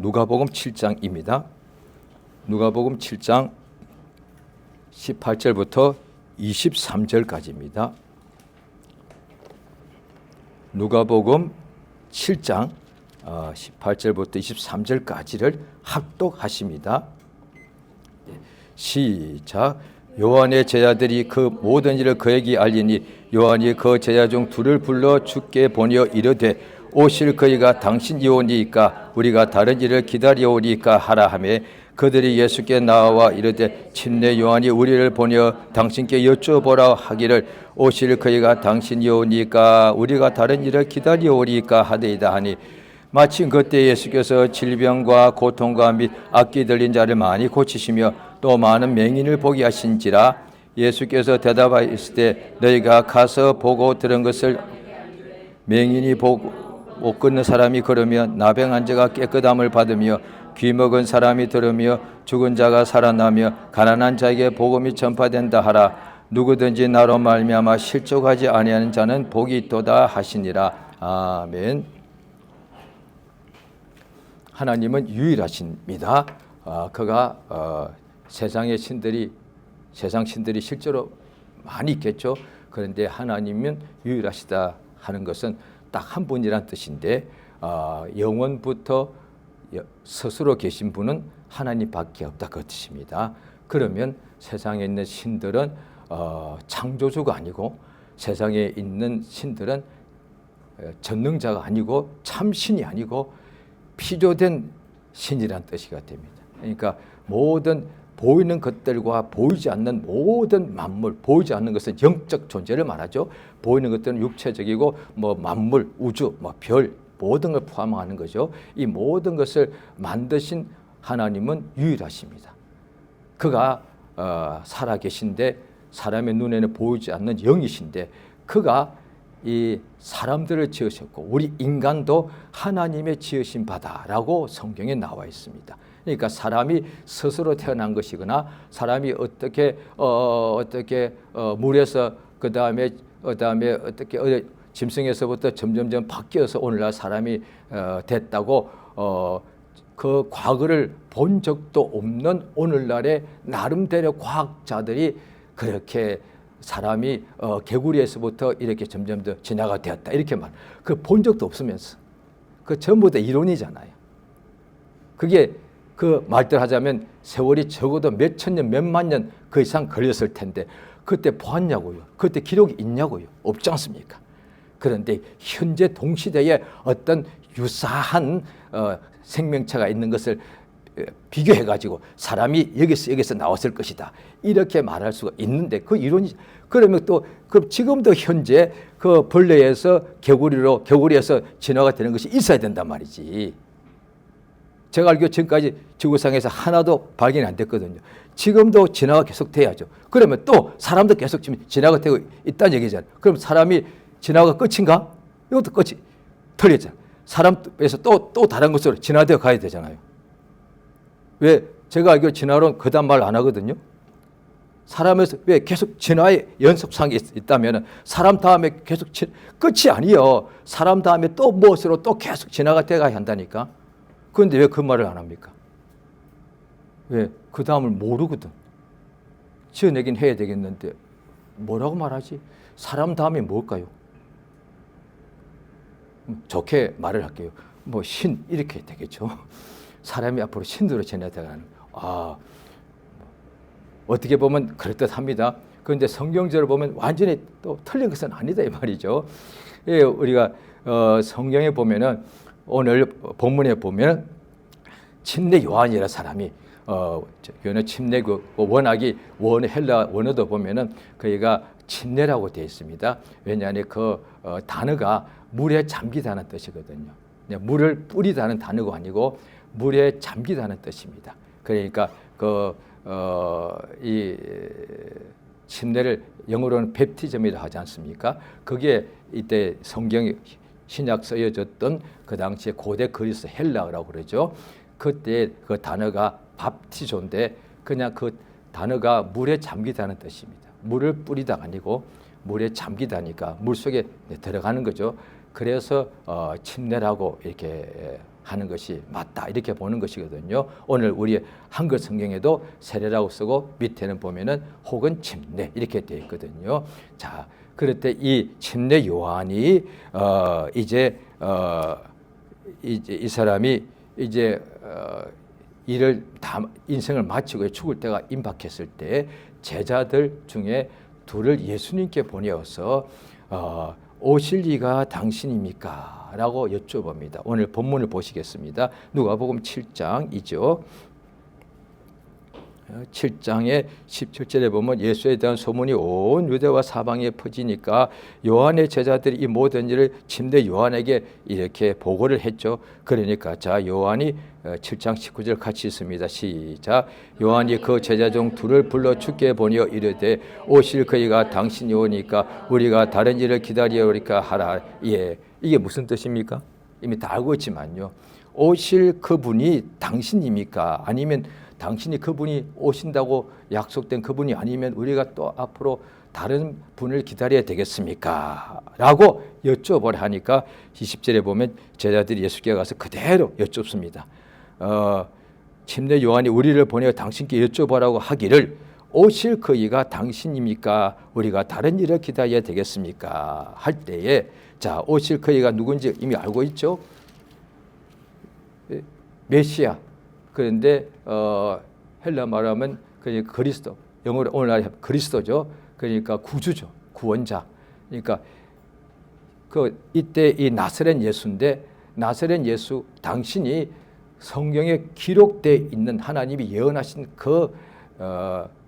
누가복음 7장입니다. 누가복음 7장 18절부터 23절까지입니다. 누가복음 7장 18절부터 23절까지를 합독하십니다. 시작. 요한의 제자들이 그 모든 일을 그에게 알리니 요한이 그 제자 중 둘을 불러 주께 보내어 이르되 오실 그이가 당신이 오니까 우리가 다른 일을 기다려오니까 하라 하매 그들이 예수께 나와 이르되 침례 요한이 우리를 보내어 당신께 여쭤보라 하기를 오실 그이가 당신이 오니까 우리가 다른 일을 기다려오니까 하되이다 하니 마침 그때 예수께서 질병과 고통과 및 악기 들린 자를 많이 고치시며 또 많은 맹인을 보게 하신지라. 예수께서 대답하시되 너희가 가서 보고 들은 것을 맹인이 보고 못 걷는 사람이 걸으며 나병한 자가 깨끗함을 받으며 귀 먹은 사람이 들으며 죽은 자가 살아나며 가난한 자에게 복음이 전파된다 하라. 누구든지 나로 말미암아 실족하지 아니하는 자는 복이 있도다 하시니라. 아멘. 하나님은 유일하십니다. 그가 세상 신들이 실제로 많이 있겠죠. 그런데 하나님은 유일하시다 하는 것은 딱 한 분이란 뜻인데 영원부터 스스로 계신 분은 하나님밖에 없다 그 뜻입니다. 그러면 세상에 있는 신들은 창조주가 아니고 세상에 있는 신들은 전능자가 아니고 참신이 아니고 피조된 신이란 뜻이가 됩니다. 그러니까 모든 보이는 것들과 보이지 않는 모든 만물, 보이지 않는 것은 영적 존재를 말하죠. 보이는 것들은 육체적이고 만물, 우주, 별 모든 걸 포함하는 거죠. 이 모든 것을 만드신 하나님은 유일하십니다. 그가 살아계신데 사람의 눈에는 보이지 않는 영이신데 그가 이 사람들을 지으셨고 우리 인간도 하나님의 지으신 바다라고 성경에 나와 있습니다. 그러니까 사람이 스스로 태어난 것이거나 사람이 어떻게 물에서 그다음에 어떻게 짐승에서부터 점점점 바뀌어서 오늘날 사람이 됐다고 그 과거를 본 적도 없는 오늘날의 나름대로 과학자들이 그렇게 사람이 개구리에서부터 이렇게 점점 더 진화가 되었다 이렇게 말. 그 본 적도 없으면서 그 전부 다 이론이잖아요. 그게 그 말들 하자면 세월이 적어도 몇 천 년, 몇만 년 그 이상 걸렸을 텐데 그때 보았냐고요? 그때 기록이 있냐고요? 없지 않습니까? 그런데 현재 동시대에 어떤 유사한 생명체가 있는 것을 비교해가지고 사람이 여기서 나왔을 것이다 이렇게 말할 수가 있는데 그 이론이 그러면 또 그 지금도 현재 그 벌레에서 개구리에서 진화가 되는 것이 있어야 된단 말이지. 제가 알기로 지금까지 지구상에서 하나도 발견이 안 됐거든요. 지금도 진화가 계속 돼야죠. 그러면 또 사람도 계속 지금 진화가 되고 있다는 얘기잖아요. 그럼 사람이 진화가 끝인가? 이것도 끝이 틀렸잖아요. 사람에서 또 다른 것으로 진화되어 가야 되잖아요. 왜 제가 알기로 진화론 그다음 말 안 하거든요. 사람에서 왜 계속 진화의 연속상이 있다면 사람 다음에 계속 끝이 아니에요. 사람 다음에 또 무엇으로 또 계속 진화가 되어가야 한다니까. 그런데 왜 그 말을 안 합니까? 왜? 그 다음을 모르거든. 지어내긴 해야 되겠는데 뭐라고 말하지? 사람 다음에 뭘까요? 좋게 말을 할게요. 신 이렇게 되겠죠. 사람이 앞으로 신으로 지나가는. 어떻게 보면 그럴듯합니다. 그런데 성경적으로 보면 완전히 또 틀린 것은 아니다 이 말이죠. 예, 우리가 성경에 보면은 오늘 본문에 보면 침례 요한이라는 사람이 침례 원학이 헬라 원어도 보면은 그가 침례라고 되어 있습니다. 왜냐하면 그 단어가 물에 잠기다는 뜻이거든요. 물을 뿌리다는 단어가 아니고 물에 잠기다는 뜻입니다. 그러니까 이 침례를 영어로는 베프티즘이라고 하지 않습니까? 그게 이때 성경에 신약 쓰여졌던 그 당시에 고대 그리스 헬라어라고 그러죠. 그때 그 단어가 밥티조인데 그냥 그 단어가 물에 잠기다는 뜻입니다. 물을 뿌리다가 아니고 물에 잠기다니까 물 속에 들어가는 거죠. 그래서 침례라고 이렇게 하는 것이 맞다 이렇게 보는 것이거든요. 오늘 우리 한글 성경에도 세례라고 쓰고 밑에는 보면은 혹은 침례 이렇게 되어 있거든요. 자, 그럴 때 이 침례 요한이 이제 이 사람이 이제 일을 다 인생을 마치고 죽을 때가 임박했을 때 제자들 중에 둘을 예수님께 보내어서 오실 이가 당신입니까? 라고 여쭤봅니다. 오늘 본문을 보시겠습니다. 누가복음 7장이죠. 7장의 17절에 보면 예수에 대한 소문이 온 유대와 사방에 퍼지니까 요한의 제자들이 이 모든 일을 침례 요한에게 이렇게 보고를 했죠. 그러니까 자 요한이 7장 19절 같이 있습니다. 시작. 요한이 그 제자 중 둘을 불러 주께 보내어 이르되 오실 그이가 당신이 오니까 우리가 다른 일을 기다리오리까 하라. 예, 이게 무슨 뜻입니까? 이미 다 알고 있지만요. 오실 그분이 당신입니까? 아니면 당신이 그분이 오신다고 약속된 그분이 아니면 우리가 또 앞으로 다른 분을 기다려야 되겠습니까? 라고 여쭤보려 하니까 20절에 보면 제자들이 예수께 가서 그대로 여쭙습니다. 침례 요한이 우리를 보내어 당신께 여쭤보라고 하기를 오실 그 이가 당신입니까? 우리가 다른 일을 기다려야 되겠습니까? 할 때에 자 오실 그 이가 누군지 이미 알고 있죠? 메시아. 그런데 헬라 말하면 그러니까 그리스도, 영어로 오늘날 그리스도죠. 그러니까 구주죠, 구원자. 그러니까 이때 이 나사렛 예수인데 나사렛 예수 당신이 성경에 기록되어 있는 하나님이 예언하신 그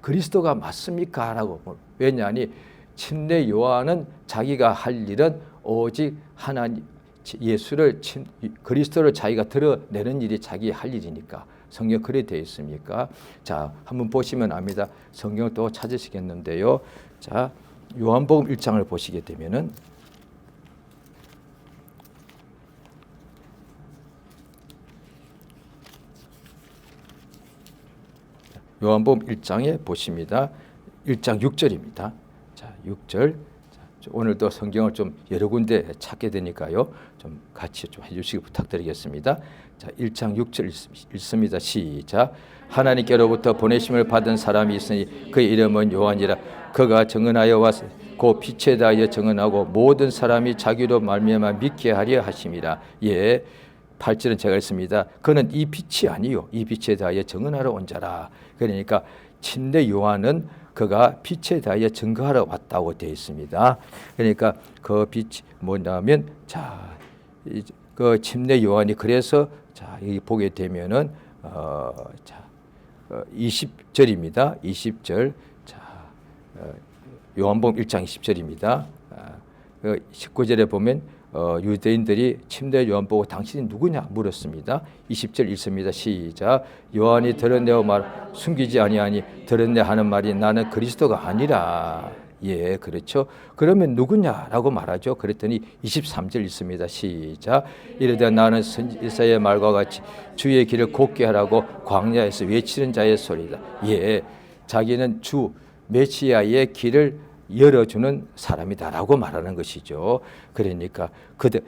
그리스도가 맞습니까? 라고. 왜냐하니 침례 요한은 자기가 할 일은 오직 하나님 예수를 그리스도를 자기가 드러내는 일이 자기 할 일이니까 성경 그래 되어 있습니까? 자, 한번 보시면 압니다. 성경을 또 찾으시겠는데요. 자, 요한복음 1장을 보시게 되면은 요한복음 1장에 보십니다. 1장 6절입니다. 자, 6절. 오늘도 성경을 좀 여러 군데 찾게 되니까요. 좀 같이 좀 해주시기 부탁드리겠습니다. 자, 1장 6절 읽습니다. 시작. 하나님께로부터 보내심을 받은 사람이 있으니 그 이름은 요한이라. 그가 증언하여 와서 그 빛에 대하여 증언하고 모든 사람이 자기로 말미암아 믿게 하려 하심이라. 예. 8절은 제가 읽습니다. 그는 이 빛이 아니요 이 빛에 대하여 증언하러 온 자라. 그러니까 침례 요한은 그가 빛에 대하여 증거하러 왔다고 되어 있습니다. 그러니까 그 빛이 뭐냐면 자, 그 침례 요한이 그래서 자, 여기 보게 되면은 자, 20절입니다. 20절. 자, 요한복음 1장 20절입니다. 19절에 보면 유대인들이 침례 요한 보고 당신이 누구냐 물었습니다. 20절 읽습니다. 시작. 요한이 드러내어 말 숨기지 아니하니 드러내 하는 말이 나는 그리스도가 아니라. 예, 그렇죠. 그러면 누구냐라고 말하죠. 그랬더니 23절 읽습니다. 시작. 이르되 나는 선지자의 말과 같이 주의 길을 곧게 하라고 광야에서 외치는 자의 소리다. 예, 자기는 주 메시아의 길을 열어주는 사람이다라고 말하는 것이죠. 그러니까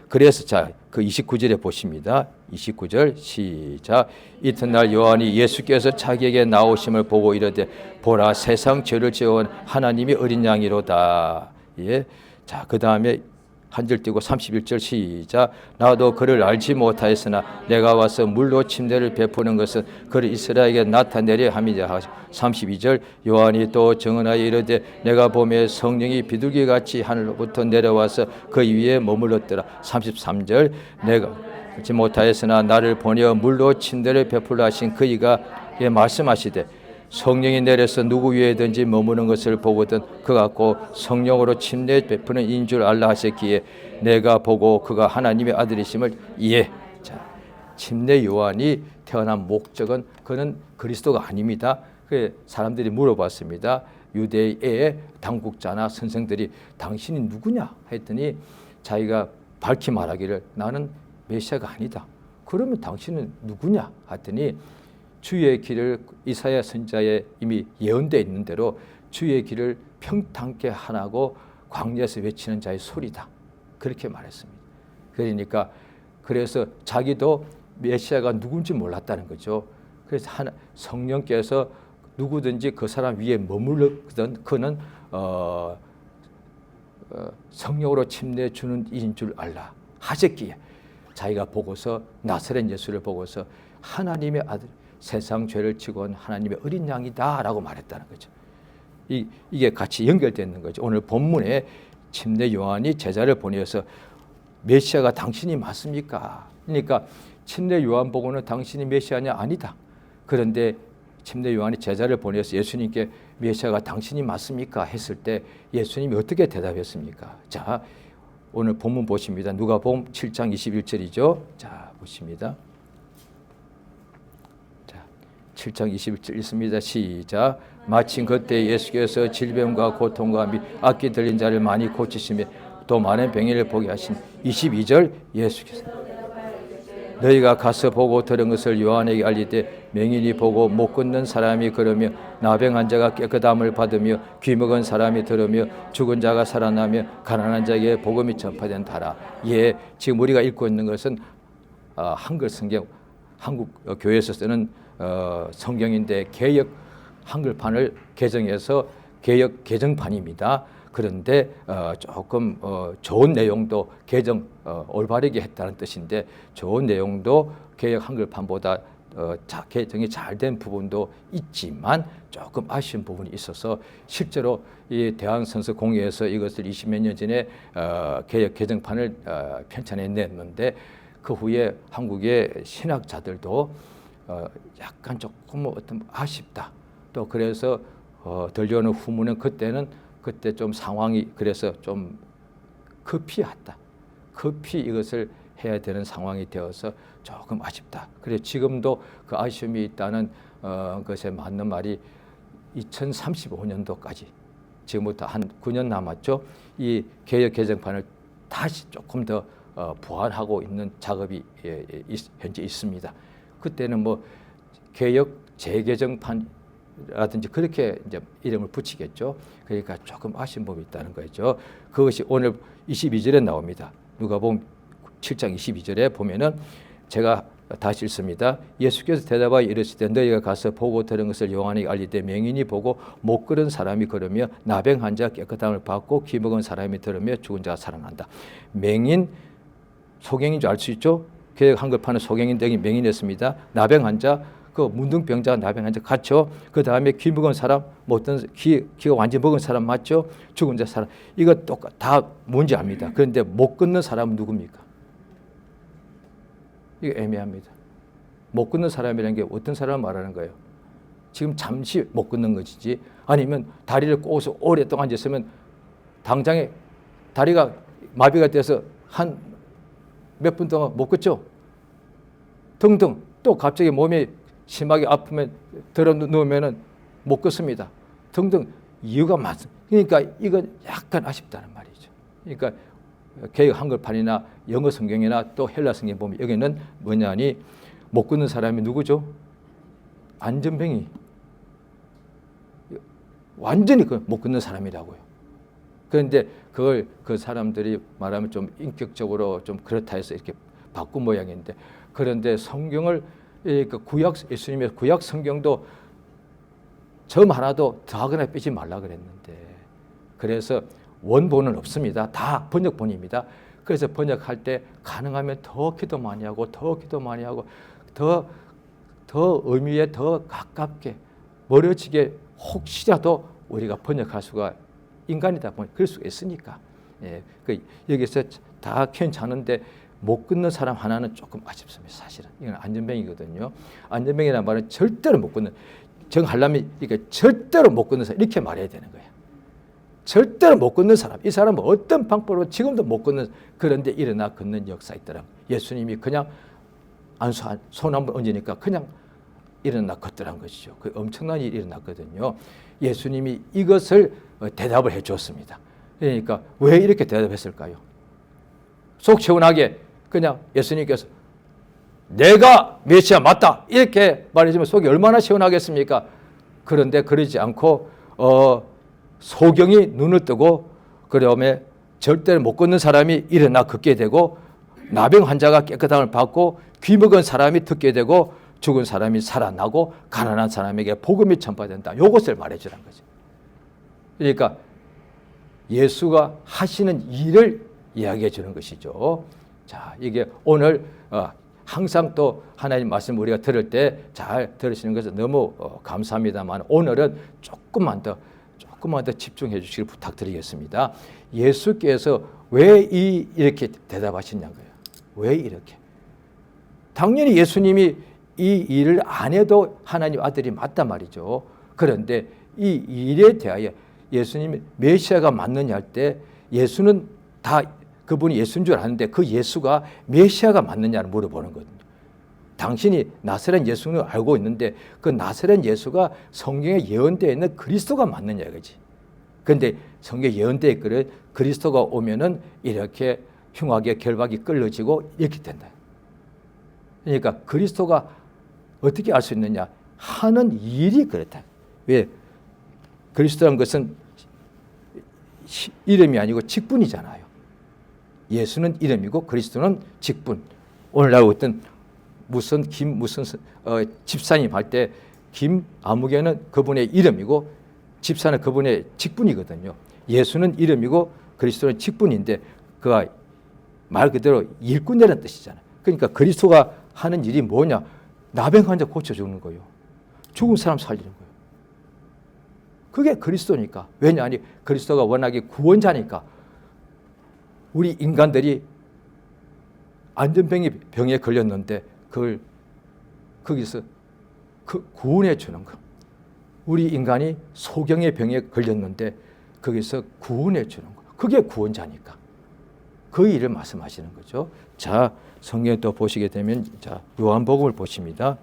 그래서 자, 그 29절에 보십니다. 29절 시작. 이튿날 요한이 예수께서 자기에게 나오심을 보고 이르되 보라 세상 죄를 지어온 하나님이 어린 양이로다. 예. 자, 그다음에 한 절 띄고 31절 시작. 나도 그를 알지 못하였으나 내가 와서 물로 침례를 베푸는 것은 그를 이스라엘에게 나타내려 함이라. 32절 요한이 또 증언하여 이르되 내가 보매 성령이 비둘기같이 하늘로부터 내려와서 그 위에 머물렀더라. 33절 내가 알지 못하였으나 나를 보내어 물로 침례를 베풀라 하신 그이가 말씀하시되 성령이 내려서 누구 위에든지 머무는 것을 보거든 그 같고 성령으로 침례 베푸는 인 줄 알라 하셨기에 내가 보고 그가 하나님의 아들이심을 이해. 자, 침례 요한이 태어난 목적은 그는 그리스도가 아닙니다. 그 사람들이 물어봤습니다. 유대의 당국자나 선생들이 당신이 누구냐 했더니 자기가 밝히 말하기를 나는 메시아가 아니다. 그러면 당신은 누구냐 했더니 주의 길을 이사야 선지자에 이미 예언되어 있는 대로 주의 길을 평탄케 하라고 광야에서 외치는 자의 소리다. 그렇게 말했습니다. 그러니까 그래서 자기도 메시아가 누군지 몰랐다는 거죠. 그래서 성령께서 누구든지 그 사람 위에 머물렀던 그는 성령으로 침례 주는 이인 줄 알라 하셨기에 자기가 보고서 나사렛 예수를 보고서 하나님의 아들, 세상 죄를 지고 온 하나님의 어린 양이다라고 말했다는 거죠. 이게 같이 연결되는 거죠. 오늘 본문에 침례 요한이 제자를 보내서 메시아가 당신이 맞습니까? 그러니까 침례 요한 보고는 당신이 메시아냐? 아니다. 그런데 침례 요한이 제자를 보내서 예수님께 메시아가 당신이 맞습니까? 했을 때 예수님이 어떻게 대답했습니까? 자, 오늘 본문 보십니다. 누가복음 7장 21절이죠. 자, 보십니다. 자, 7장 21절 읽습니다. 시작. 마침 그때 예수께서 질병과 고통과 및 악기 들린 자를 많이 고치시며 또 많은 병인을 보게 하신 22절 예수께서 너희가 가서 보고 들은 것을 요한에게 알리되 맹인이 보고 못 걷는 사람이 걸으며 나병 환자가 깨끗함을 받으며 귀 먹은 사람이 들으며 죽은 자가 살아나며 가난한 자에게 복음이 전파된다라. 예, 지금 우리가 읽고 있는 것은 한글 성경, 한국 교회에서 쓰는 성경인데 개역 한글판을 개정해서 개역 개정판입니다. 그런데 조금 좋은 내용도 개정 올바르게 했다는 뜻인데 좋은 내용도 개역 한글판보다 개정이 잘 된 부분도 있지만 조금 아쉬운 부분이 있어서 실제로 이 대한선서공회에서 이것을 20몇 년 전에 개역 개정판을 편찬해 냈는데 그 후에 한국의 신학자들도 약간 조금 어떤 아쉽다. 또 그래서 들려오는 후문은 그때 좀 상황이 그래서 좀 급히했다. 급히 이것을 해야 되는 상황이 되어서 조금 아쉽다. 그래서 지금도 그 아쉬움이 있다는 것에 맞는 말이 2035년도까지 지금부터 한 9년 남았죠. 이 개역 개정판을 다시 조금 더 보완하고 있는 작업이 현재 있습니다. 그때는 뭐 개역 재개정판 라든지 그렇게 이제 이름을 붙이겠죠. 그러니까 조금 아쉬운 부분이 있다는 거죠. 그것이 오늘 22절에 나옵니다. 누가복음 7장 22절에 보면은 제가 다시 읽습니다. 예수께서 대답하여 이르시되 너희가 가서 보고 들은 것을 요한에게 알리되 맹인이 보고 못 걸은 사람이 걸으며 나병 환자 깨끗함을 받고 귀 먹은 사람이 들으며 죽은 자가 살아난다. 맹인 소경인 줄 알 수 있죠. 개역 한글판은 소경인 등이 맹인이었습니다. 나병 환자 그 문둥병자 나병 환자 같죠. 그 다음에 귀 먹은 사람, 못든 귀가 완전 먹은 사람 맞죠. 죽은 자 사람 이거 다 뭔지 압니다. 그런데 못 걷는 사람은 누굽니까? 이거 애매합니다. 못 걷는 사람이라는 게 어떤 사람을 말하는 거예요? 지금 잠시 못 걷는 것이지 아니면 다리를 꼬아서 오랫동안 앉았으면 당장에 다리가 마비가 돼서 한 몇 분 동안 못 걷죠. 등등 또 갑자기 몸이 심하게 아프면 들어 누우면은 못 걷습니다. 등등 이유가 많습니다. 그러니까 이건 약간 아쉽다는 말이죠. 그러니까 개역 한글판이나 영어 성경이나 또 헬라 성경 보면 여기는 뭐냐니 못 걷는 사람이 누구죠? 안전병이 완전히 못 걷는 사람이라고요. 그런데 그걸 그 사람들이 말하면 좀 인격적으로 좀 그렇다 해서 이렇게 바꾼 모양인데 그런데 성경을 구약 예수님의 구약 성경도 점 하나도 더하거나 빼지 말라 그랬는데 그래서 원본은 없습니다. 다 번역본입니다. 그래서 번역할 때 가능하면 더 기도 많이 하고 더 기도 많이 하고 더 의미에 더 가깝게 멀어지게 혹시라도 우리가 번역할 수가 인간이다 보니 그럴 수가 있으니까 여기서 다 괜찮은데 못 걷는 사람 하나는 조금 아쉽습니다. 사실은 이건 안전병이거든요. 안전병이라는 말은 절대로 못 걷는 정하려면 이게 절대로 못 걷는 사람 이렇게 말해야 되는 거예요. 절대로 못 걷는 사람 이 사람은 어떤 방법으로 지금도 못 걷는 그런데 일어나 걷는 역사 있더라. 예수님이 그냥 손 한 번 얹으니까 그냥 일어나 걷더란 것이죠. 그 엄청난 일이 일어났거든요. 예수님이 이것을 대답을 해 줬습니다. 그러니까 왜 이렇게 대답했을까요? 속 시원하게 그냥 예수님께서 내가 메시아 맞다 이렇게 말해주면 속이 얼마나 시원하겠습니까? 그런데 그러지 않고 소경이 눈을 뜨고 그다음에 절대로 못 걷는 사람이 일어나 걷게 되고 나병 환자가 깨끗함을 받고 귀먹은 사람이 듣게 되고 죽은 사람이 살아나고 가난한 사람에게 복음이 전파된다. 이것을 말해주는 거죠. 그러니까 예수가 하시는 일을 이야기해 주는 것이죠. 자, 이게 오늘 항상 또 하나님 말씀 우리가 들을 때 잘 들으시는 것은 너무 감사합니다만 오늘은 조금만 더 집중해 주시길 부탁드리겠습니다. 예수께서 왜 이렇게 대답하셨냐고요. 왜 이렇게? 당연히 예수님이 이 일을 안 해도 하나님 아들이 맞단 말이죠. 그런데 이 일에 대하여 예수님이 메시아가 맞느냐 할 때 예수는 다 그분이 예수인 줄 아는데 그 예수가 메시아가 맞느냐를 물어보는 거거든요. 당신이 나사렛 예수는 알고 있는데 그 나사렛 예수가 성경에 예언되어 있는 그리스도가 맞느냐 이거지. 그런데 성경에 예언되어 있기를 그리스도가 오면은 이렇게 흉악의 결박이 끌어지고 이렇게 된다. 그러니까 그리스도가 어떻게 알 수 있느냐? 하는 일이 그렇다. 왜? 그리스도라는 것은 이름이 아니고 직분이잖아요. 예수는 이름이고 그리스도는 직분. 오늘날 어떤 무슨 집사님 할 때 김 아무개는 그분의 이름이고 집사는 그분의 직분이거든요. 예수는 이름이고 그리스도는 직분인데 그가 말 그대로 일꾼이라는 뜻이잖아요. 그러니까 그리스도가 하는 일이 뭐냐? 나병 환자 고쳐주는 거예요. 죽은 사람 살리는 거예요. 그게 그리스도니까. 왜냐하니 그리스도가 워낙에 구원자니까. 우리 인간들이 병에 걸렸는데 그걸 거기서 구원해 주는 거. 우리 인간이 소경의 병에 걸렸는데 거기서 구원해 주는 거. 그게 구원자니까. 그 일을 말씀하시는 거죠. 자, 성경 또 보시게 되면 자, 요한복음을 보십니다.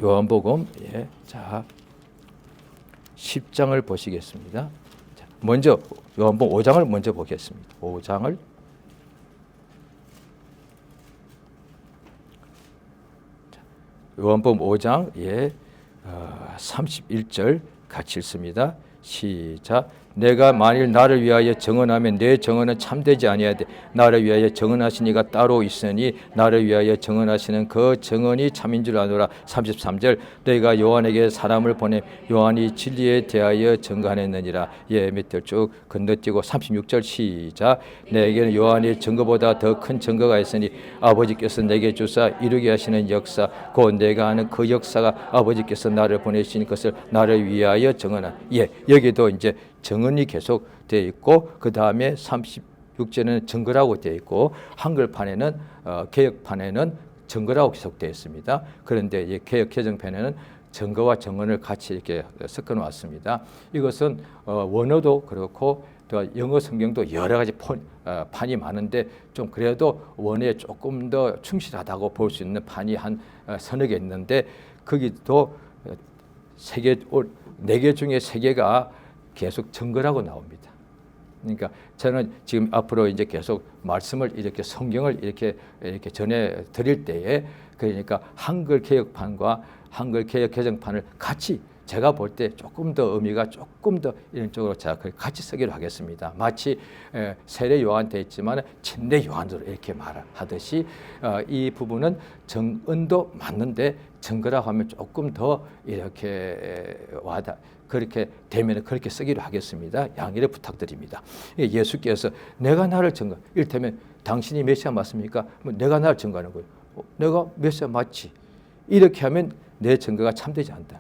요한복음 자 10장을 보시겠습니다. 자, 먼저 요한복음 5장을 먼저 보겠습니다. 5장을 요한복음 5장 31절 같이 읽습니다. 시작. 내가 만일 나를 위하여 증언하면 내 증언은 참되지 아니하되 나를 위하여 증언하신 이가 따로 있으니 나를 위하여 증언하시는 그 증언이 참인 줄 아노라. 33절. 너희가 요한에게 사람을 보내 요한이 진리에 대하여 증거하였느니라. 밑을 쭉 건너뛰고 36절 시작. 내게는 요한의 증거보다 더 큰 증거가 있으니 아버지께서 내게 주사 이루게 하시는 역사 곧 내가 아는 그 역사가 아버지께서 나를 보내신 것을 나를 위하여 증언한. 여기도 이제 증언이 계속 되어 있고 그 다음에 36절에는 증거라고 되어 있고 한글판에는 개역판에는 증거라고 계속 되어 있습니다. 그런데 이 개역 개정판에는 증거와 증언을 같이 이렇게 섞어 놓았습니다. 이것은 원어도 그렇고 또 영어 성경도 여러 가지 판이 많은데 좀 그래도 원어에 조금 더 충실하다고 볼 수 있는 판이 한 서너 개 있는데 거기도 4개 중에 3개가 계속 증거라고 나옵니다. 그러니까 저는 지금 앞으로 이제 계속 말씀을 이렇게 성경을 이렇게 전해 드릴 때에 그러니까 한글 개역판과 한글 개역 개정판을 같이 제가 볼 때 조금 더 의미가 조금 더 이런 쪽으로 제가 같이 쓰기로 하겠습니다. 마치 세례 요한 돼 있지만 침례 요한으로 이렇게 말하듯이 이 부분은 정언도 맞는데 증거라고 하면 조금 더 이렇게 그렇게 되면 그렇게 쓰기로 하겠습니다. 양해를 부탁드립니다. 예수께서 내가 나를 증거, 이를테면 당신이 메시아 맞습니까? 내가 나를 증거하는 거예요. 내가 메시아 맞지? 이렇게 하면 내 증거가 참되지 않다.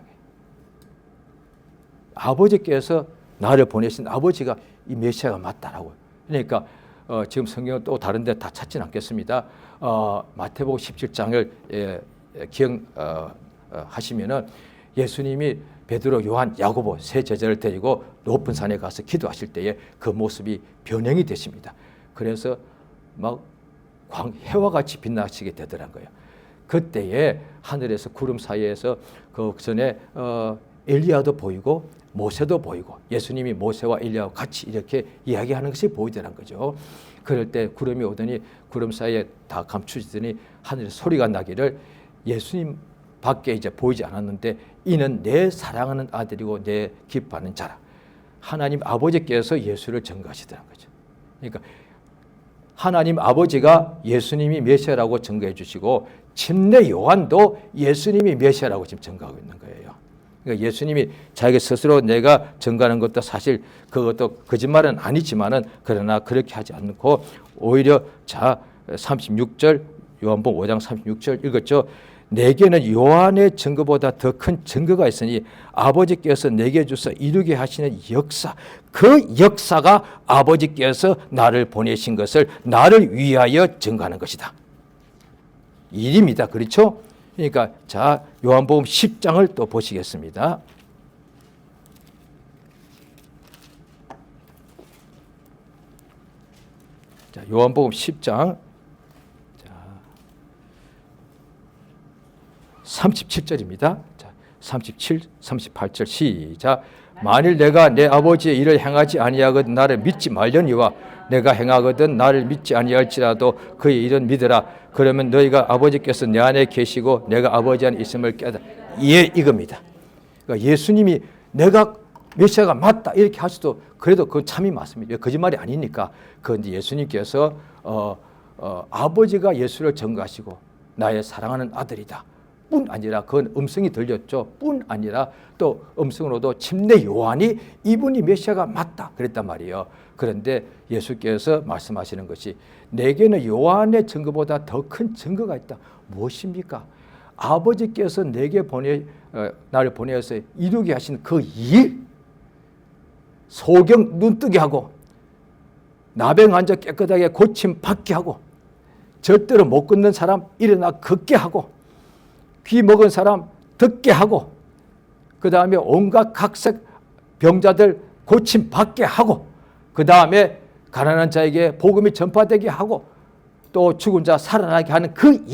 아버지께서 나를 보내신 아버지가 이 메시아가 맞다라고. 그러니까 지금 성경은 또 다른 데 다 찾지는 않겠습니다. 마태복음 17장을 기억하시면은 예수님이 베드로, 요한, 야고보 세 제자를 데리고 높은 산에 가서 기도하실 때에 그 모습이 변형이 되십니다. 그래서 막 해와 같이 빛나시게 되더란 거예요. 그때에 하늘에서 구름 사이에서 그 전에 엘리야도 보이고 모세도 보이고 예수님이 모세와 엘리야와 같이 이렇게 이야기하는 것이 보이더란 거죠. 그럴 때 구름이 오더니 구름 사이에 다 감추지더니 하늘에 소리가 나기를 예수님 밖에 이제 보이지 않았는데 이는 내 사랑하는 아들이고 내 기뻐하는 자라. 하나님 아버지께서 예수를 증거하시더란 거죠. 그러니까 하나님 아버지가 예수님이 메시아라고 증거해 주시고 침례 요한도 예수님이 메시아라고 지금 증거하고 있는 거예요. 그러니까 예수님이 자기 스스로 내가 증거하는 것도 사실 그것도 거짓말은 아니지만은 그러나 그렇게 하지 않고 오히려 자 36절 요한복음 5장 36절 읽었죠. 내게는 요한의 증거보다 더 큰 증거가 있으니 아버지께서 내게 주사 이루게 하시는 역사, 그 역사가 아버지께서 나를 보내신 것을 나를 위하여 증거하는 것이다. 일입니다. 그렇죠? 그러니까 자 요한복음 10장을 또 보시겠습니다. 자, 요한복음 10장 37절입니다. 자, 37, 38절 시작. 만일 내가 내 아버지의 일을 행하지 아니하거든 나를 믿지 말려니와 내가 행하거든 나를 믿지 아니할지라도 그의 일은 믿으라. 그러면 너희가 아버지께서 내 안에 계시고 내가 아버지 안에 있음을 깨달아. 예, 이겁니다. 그러니까 예수님이 내가 메시아가 맞다 이렇게 할 수도 그래도 그건 참이 맞습니다. 거짓말이 아니니까. 그런데 예수님께서 아버지가 예수를 증거하시고 나의 사랑하는 아들이다 뿐 아니라 그건 음성이 들렸죠. 뿐 아니라 또 음성으로도 침례 요한이 이분이 메시아가 맞다 그랬단 말이에요. 그런데 예수께서 말씀하시는 것이 내게는 요한의 증거보다 더 큰 증거가 있다. 무엇입니까? 아버지께서 내게 나를 보내어서 이루게 하신 그 일, 소경 눈뜨게 하고 나병 환자 깨끗하게 고침 받게 하고 절대로 못 걷는 사람 일어나 걷게 하고 귀 먹은 사람 듣게 하고 그 다음에 온갖 각색 병자들 고침 받게 하고 그 다음에 가난한 자에게 복음이 전파되게 하고 또 죽은 자 살아나게 하는 그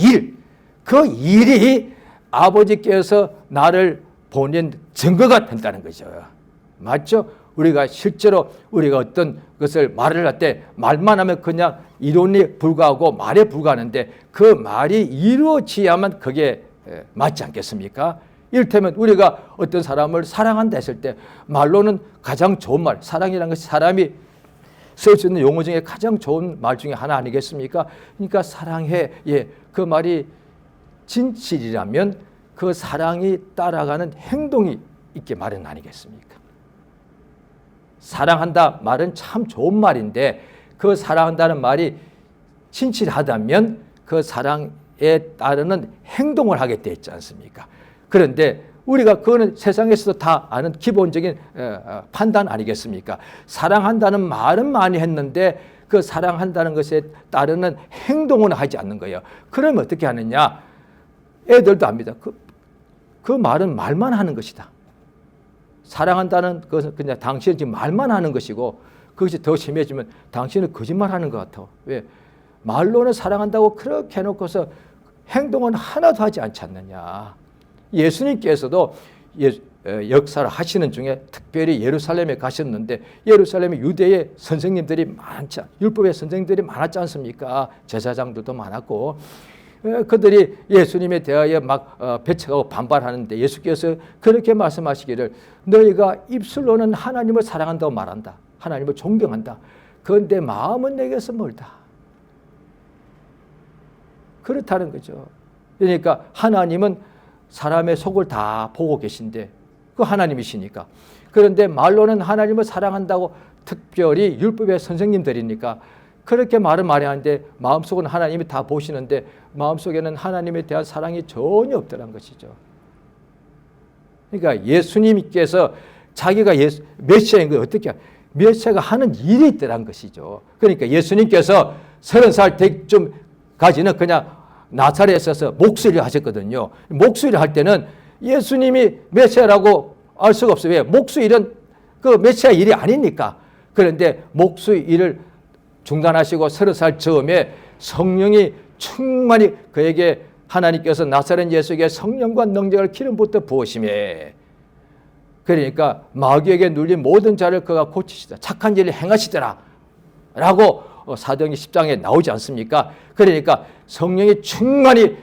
일이 아버지께서 나를 보낸 증거가 된다는 거죠. 맞죠? 우리가 실제로 우리가 어떤 것을 말을 할 때 말만 하면 그냥 이론에 불과하고 말에 불과하는데 그 말이 이루어져야만 그게 맞지 않겠습니까? 이를테면 우리가 어떤 사람을 사랑한다 했을 때 말로는 가장 좋은 말, 사랑이라는 것이 사람이 쓸 수 있는 용어 중에 가장 좋은 말 중에 하나 아니겠습니까? 그러니까 사랑해, 예, 그 말이 진실이라면 그 사랑이 따라가는 행동이 있게 말은 아니겠습니까? 사랑한다 말은 참 좋은 말인데 그 사랑한다는 말이 진실하다면 그 사랑에 따르는 행동을 하게 돼 있지 않습니까? 그런데 우리가 그거는 세상에서도 다 아는 기본적인 판단 아니겠습니까? 사랑한다는 말은 많이 했는데 그 사랑한다는 것에 따르는 행동은 하지 않는 거예요. 그러면 어떻게 하느냐? 애들도 압니다. 그 말은 말만 하는 것이다. 사랑한다는 것은 그냥 당신은 지금 말만 하는 것이고 그것이 더 심해지면 당신은 거짓말하는 것 같아. 왜? 말로는 사랑한다고 그렇게 해놓고서 행동은 하나도 하지 않지 않느냐. 예수님께서도 역사를 하시는 중에 특별히 예루살렘에 가셨는데 예루살렘에 유대의 선생님들이 많지, 율법의 선생님들이 많았지 않습니까? 제사장들도 많았고 그들이 예수님에 대하여 막 배척하고 반발하는데 예수께서 그렇게 말씀하시기를 너희가 입술로는 하나님을 사랑한다고 말한다. 하나님을 존경한다. 그런데 마음은 내게서 멀다. 그렇다는 거죠. 그러니까 하나님은 사람의 속을 다 보고 계신데 그 하나님이시니까. 그런데 말로는 하나님을 사랑한다고 특별히 율법의 선생님들이니까 그렇게 말은 많이 하는데 마음속은 하나님이 다 보시는데 마음속에는 하나님에 대한 사랑이 전혀 없더란 것이죠. 그러니까 예수님께서 자기가 메시아인 걸 어떻게 메시아가 하는 일이 있더란 것이죠. 그러니까 예수님께서 30살 때쯤까지는 그냥 나사렛에서 목수일을 하셨거든요. 목수일을 할 때는 예수님이 메시아라고 알 수가 없어요. 왜? 목수일은 그 메시아 일이 아니니까. 그런데 목수일을 중단하시고 30살 즈음에 성령이 충만히 그에게 하나님께서 나사렛 예수에게 성령과 능력을 기름부터 부으심에 그러니까 마귀에게 눌린 모든 자를 그가 고치시다. 착한 일을 행하시더라. 라고 사도행전 10장에 나오지 않습니까? 그러니까 성령이 충만히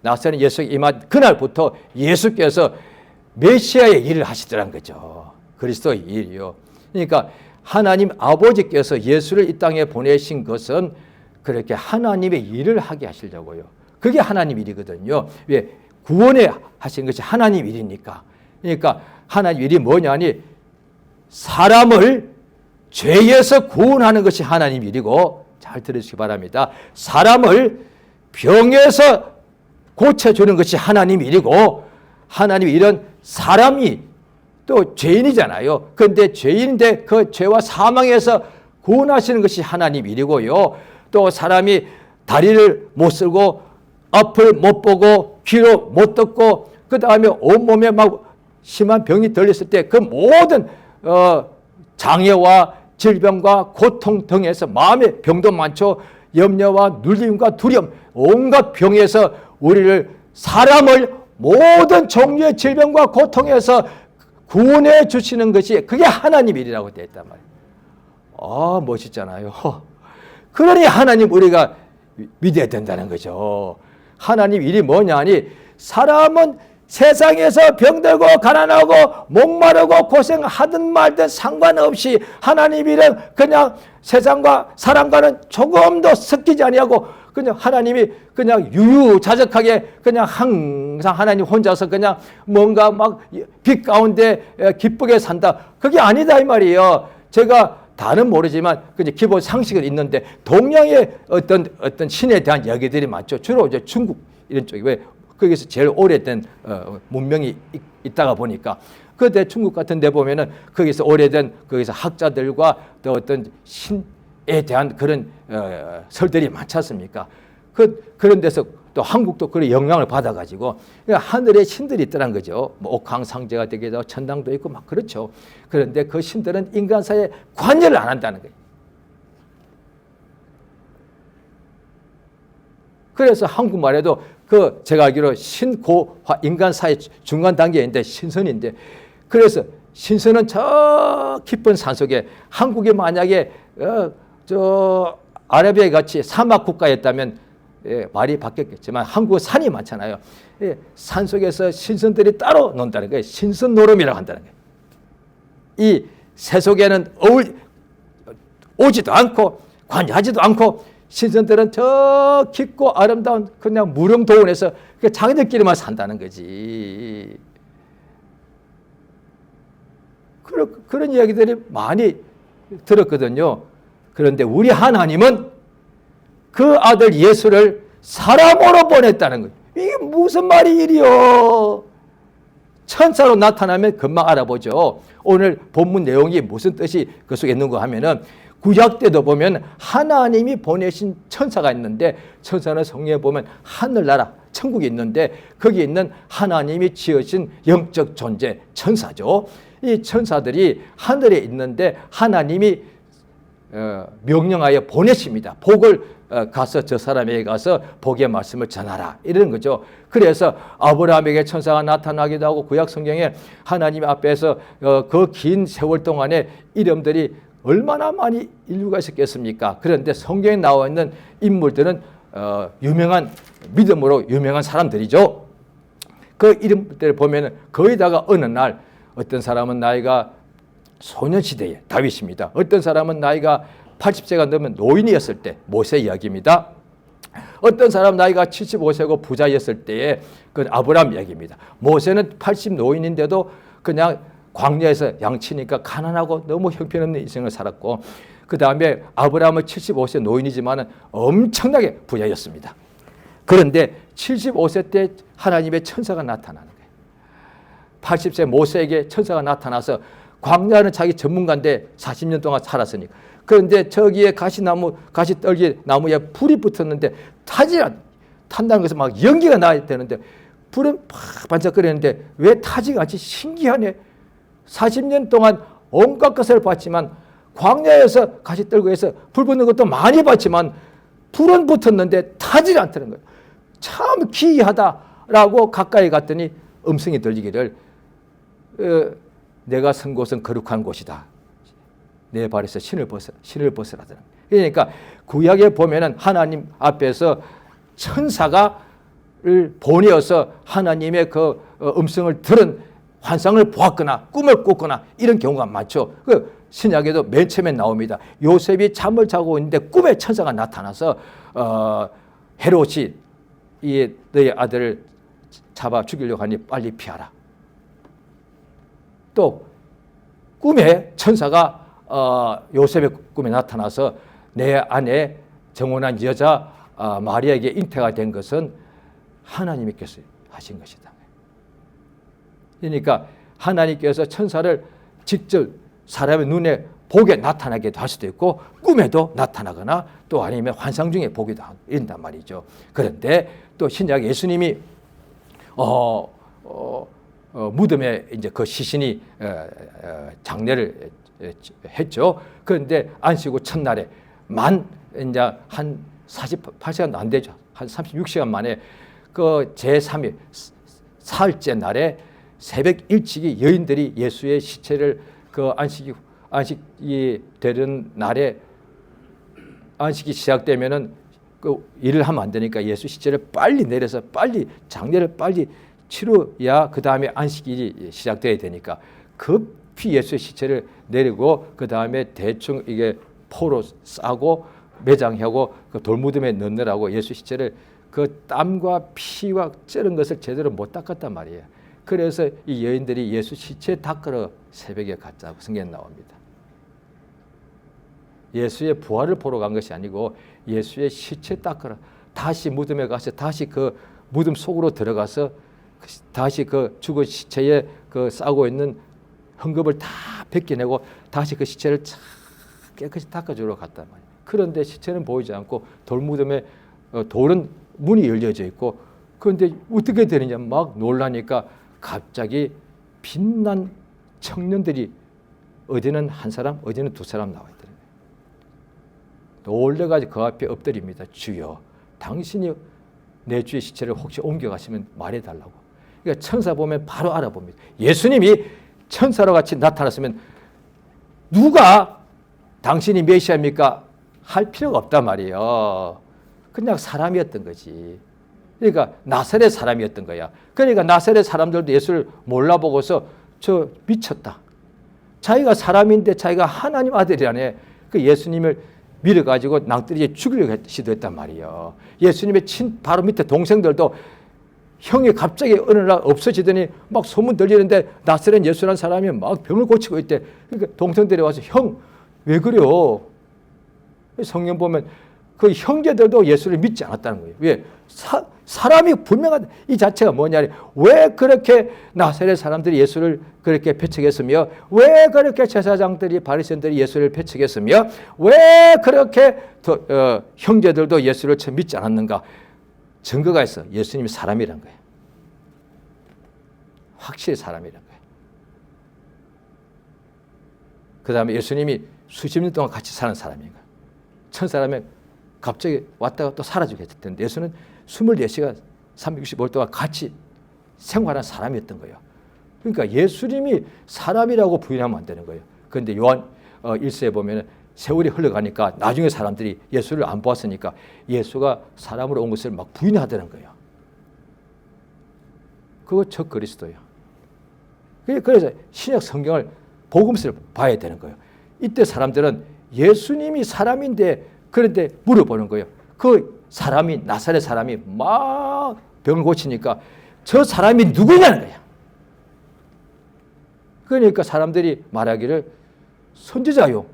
나사렛 예수에게 임한 그날부터 예수께서 메시아의 일을 하시더란 거죠. 그리스도의 일이요. 그러니까 하나님 아버지께서 예수를 이 땅에 보내신 것은 그렇게 하나님의 일을 하게 하시려고요. 그게 하나님 일이거든요. 왜? 구원에 하신 것이 하나님 일이니까. 그러니까 하나님 일이 뭐냐니 사람을 죄에서 구원하는 것이 하나님 일이고, 잘 들으시기 바랍니다. 사람을 병에서 고쳐주는 것이 하나님 일이고, 하나님 일은 사람이 또 죄인이잖아요. 그런데 죄인인데 그 죄와 사망에서 구원하시는 것이 하나님 일이고요. 또 사람이 다리를 못 쓰고 앞을 못 보고 귀로 못 듣고 그 다음에 온몸에 막 심한 병이 들렸을 때 그 모든 장애와 질병과 고통 등에서 마음의 병도 많죠. 염려와 눌림과 두려움, 온갖 병에서 우리를, 사람을 모든 종류의 질병과 고통에서 구원해 주시는 것이 그게 하나님 일이라고 되어 있단 말이에요. 아, 멋있잖아요. 그러니 하나님 우리가 믿어야 된다는 거죠. 하나님 일이 뭐냐니 사람은 세상에서 병들고 가난하고 목마르고 고생하든 말든 상관없이 하나님 일은 그냥 세상과 사람과는 조금도 섞이지 아니하고 그냥 하나님이 그냥 유유자적하게 그냥 항상 하나님 혼자서 그냥 뭔가 막 빛 가운데 기쁘게 산다. 그게 아니다 이 말이에요. 제가 다는 모르지만 그냥 기본 상식은 있는데 동양의 어떤 신에 대한 이야기들이 많죠. 주로 이제 중국 이런 쪽이 왜 거기서 제일 오래된 문명이 있다가 보니까 그때 중국 같은 데 보면은 거기서 오래된 거기서 학자들과 또 어떤 신에 대한 그런 설들이 많지 않습니까? 그런 데서 또 한국도 그런 영향을 받아가지고 하늘에 신들이 있더란 거죠. 뭐 옥황상제가 되기도 하고 천당도 있고 막 그렇죠. 그런데 그 신들은 인간 사이에 관여를 안 한다는 거예요. 그래서 한국말에도 그 제가 알기로 신고화 인간 사이 중간 단계인데 신선인데, 그래서 신선은 저 깊은 산속에, 한국이 만약에 저 아라비아 같이 사막 국가였다면 말이 바뀌었겠지만 한국은 산이 많잖아요. 산속에서 신선들이 따로 논다는 거예요. 신선노름이라고 한다는 거예요. 이 세속에는 오지도 않고 관여하지도 않고 신선들은 저 깊고 아름다운 그냥 무릉도원에서 자기들끼리만 산다는 거지. 그런 이야기들이 많이 들었거든요. 그런데 우리 하나님은 그 아들 예수를 사람으로 보냈다는 거예요. 이게 무슨 말이 이리요? 천사로 나타나면 금방 알아보죠. 오늘 본문 내용이 무슨 뜻이 그 속에 있는가 하면은 구약 때도 보면 하나님이 보내신 천사가 있는데, 천사는 성경에 보면 하늘나라 천국이 있는데 거기 있는 하나님이 지으신 영적 존재 천사죠. 이 천사들이 하늘에 있는데 하나님이 명령하여 보내십니다. 복을 가서 저 사람에게 가서 복의 말씀을 전하라 이러는 거죠. 그래서 아브라함에게 천사가 나타나기도 하고 구약 성경에 하나님 앞에서 그 긴 세월 동안에 이름들이 얼마나 많이 인류가 있었겠습니까? 그런데 성경에 나와 있는 인물들은 유명한, 믿음으로 유명한 사람들이죠. 그 이름들을 보면 거의다가 어느 날 어떤 사람은 나이가 소년시대에 다윗입니다. 어떤 사람은 나이가 80세가 넘은 노인이었을 때 모세 이야기입니다. 어떤 사람 나이가 75세고 부자였을 때에 그건 아브라함 이야기입니다. 모세는 80 노인인데도 그냥 광야에서 양치니까 가난하고 너무 형편없는 인생을 살았고, 그 다음에 아브라함은 75세 노인이지만 엄청나게 부자였습니다. 그런데 75세 때 하나님의 천사가 나타나는 거예요. 80세 모세에게 천사가 나타나서, 광야는 자기 전문가인데 40년 동안 살았으니까. 그런데 저기에 가시떨기 나무에 불이 붙었는데 탄다는 것은 막 연기가 나야 되는데 불은 팍 반짝거리는데 왜 타지가 않지? 신기하네. 40년 동안 온갖 것을 봤지만, 광야에서 가시떨기에서 불 붙는 것도 많이 봤지만 불은 붙었는데 타지 않다는 거예요. 참 기이하다라고 가까이 갔더니 음성이 들리기를 내가 선 곳은 거룩한 곳이다. 내 발에서 신을 벗으라더라. 그러니까 구약에 보면은 하나님 앞에서 천사가를 보내어서 하나님의 그 음성을 들은 환상을 보았거나 꿈을 꿨거나 이런 경우가 많죠. 신약에도 맨 처음에 나옵니다. 요셉이 잠을 자고 있는데 꿈에 천사가 나타나서 헤롯이 너의 아들을 잡아 죽이려고 하니 빨리 피하라. 또 꿈에 천사가 요셉의 꿈에 나타나서 내 아내 정혼한 여자 마리아에게 잉태가 된 것은 하나님께서 하신 것이다. 그러니까 하나님께서 천사를 직접 사람의 눈에 보게 나타나기도 할 수도 있고 꿈에도 나타나거나 또 아니면 환상 중에 보기도 한단 말이죠. 그런데 또 신약 예수님이 무덤에 이제 그 시신이 장례를 했죠. 그런데 안식 후 첫날에 이제 한 48시간도 안 되죠. 한 36시간 만에 그 제3일 사흘째 날에 새벽 일찍이 여인들이 예수의 시체를 그 안식이 되는 날에 안식이 시작되면은 그 일을 하면 안 되니까 예수 시체를 빨리 내려서 빨리 장례를 빨리 치러야 그 다음에 안식일이 시작돼야 되니까 급히 예수의 시체를 내리고 그 다음에 대충 이게 포로 싸고 매장하고 그 돌무덤에 넣느라고 예수 시체를 그 땀과 피와 찌른 것을 제대로 못 닦았단 말이에요. 그래서 이 여인들이 예수 시체 닦으러 새벽에 갔다고 성경에 나옵니다. 예수의 부활을 보러 간 것이 아니고 예수의 시체 닦으러 다시 무덤에 가서 다시 그 무덤 속으로 들어가서 다시 그 죽은 시체에 그 싸고 있는 헝겊을 다 벗겨내고 다시 그 시체를 참 깨끗이 닦아주러 갔단 말이에요. 그런데 시체는 보이지 않고 돌무덤에 돌은 문이 열려져 있고 그런데 어떻게 되느냐 막 놀라니까 갑자기 빛난 청년들이 어디는 한 사람 어디는 두 사람 나와 있더라고요. 놀래가지고 그 앞에 엎드립니다. 주여 당신이 내 주의 시체를 혹시 옮겨가시면 말해달라고. 그러니까 천사 보면 바로 알아봅니다. 예수님이 천사로 같이 나타났으면 누가 당신이 메시아입니까? 할 필요가 없단 말이에요. 그냥 사람이었던 거지. 그러니까 나사렛 사람이었던 거야. 그러니까 나사렛 사람들도 예수를 몰라보고서 저 미쳤다. 자기가 사람인데 자기가 하나님 아들이라네. 그 예수님을 밀어가지고 낭떠러지에 죽이려고 시도했단 말이에요. 예수님의 바로 밑에 동생들도 형이 갑자기 어느 날 없어지더니 막 소문 들리는데 나사렛 예수라는 사람이 막 병을 고치고 있대. 그러니까 동생들이 와서 형 왜 그래요? 성경 보면 그 형제들도 예수를 믿지 않았다는 거예요. 왜? 사람이 분명한 이 자체가 뭐냐? 왜 그렇게 나사렛 사람들이 예수를 그렇게 배척했으며 왜 그렇게 제사장들이 바리새인들이 예수를 배척했으며 왜 그렇게 형제들도 예수를 처음 믿지 않았는가? 증거가 있어. 예수님이 사람이란 거예요. 확실히 사람이란 거예요. 그 다음에 예수님이 수십 년 동안 같이 사는 사람인 거예요. 천사라면 갑자기 왔다가 또 사라지게 했을 텐데 예수는 24시간 365일 동안 같이 생활한 사람이었던 거예요. 그러니까 예수님이 사람이라고 부인하면 안 되는 거예요. 그런데 요한 1세에 보면 세월이 흘러가니까 나중에 사람들이 예수를 안 보았으니까 예수가 사람으로 온 것을 막 부인하더는 거예요. 그거 적 그리스도예요. 그래서 신약 성경을 복음서를 봐야 되는 거예요. 이때 사람들은 예수님이 사람인데 그런데 물어보는 거예요. 그 사람이 나사렛 사람이 막 병을 고치니까 저 사람이 누구냐는 거야. 그러니까 사람들이 말하기를 선지자요.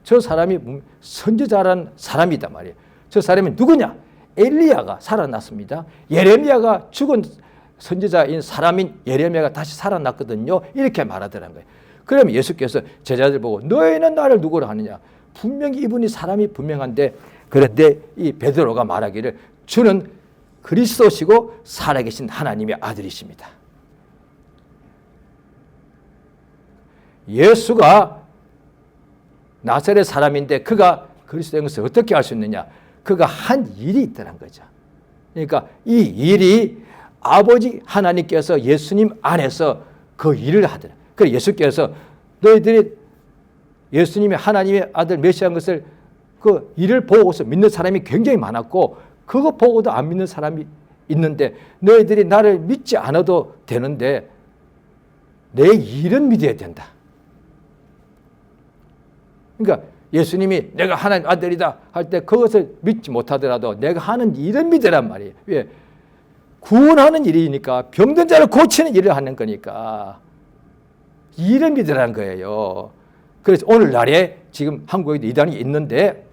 저 사람이 선지자라는 사람이다 말이에요. 저 사람이 누구냐? 엘리야가 살아났습니다. 예레미야가 죽은 선지자인 사람인 예레미야가 다시 살아났거든요. 이렇게 말하더라는 거예요. 그러면 예수께서 제자들 보고 너희는 나를 누구로 하느냐? 분명히 이분이 사람이 분명한데 그런데 이 베드로가 말하기를 주는 그리스도시고 살아계신 하나님의 아들이십니다. 예수가 나사렛 사람인데 그가 그리스도인 것을 어떻게 알 수 있느냐? 그가 한 일이 있다는 거죠. 그러니까 이 일이 아버지 하나님께서 예수님 안에서 그 일을 하더라. 그래서 예수께서 너희들이 예수님이 하나님의 아들 메시아인 것을 그 일을 보고서 믿는 사람이 굉장히 많았고 그거 보고도 안 믿는 사람이 있는데 너희들이 나를 믿지 않아도 되는데 내 일은 믿어야 된다. 그러니까 예수님이 내가 하나님 아들이다 할 때 그것을 믿지 못하더라도 내가 하는 일을 믿으란 말이에요. 왜? 구원하는 일이니까, 병든 자를 고치는 일을 하는 거니까 일을 믿으라는 거예요. 그래서 오늘날에 지금 한국에도 이단이 있는데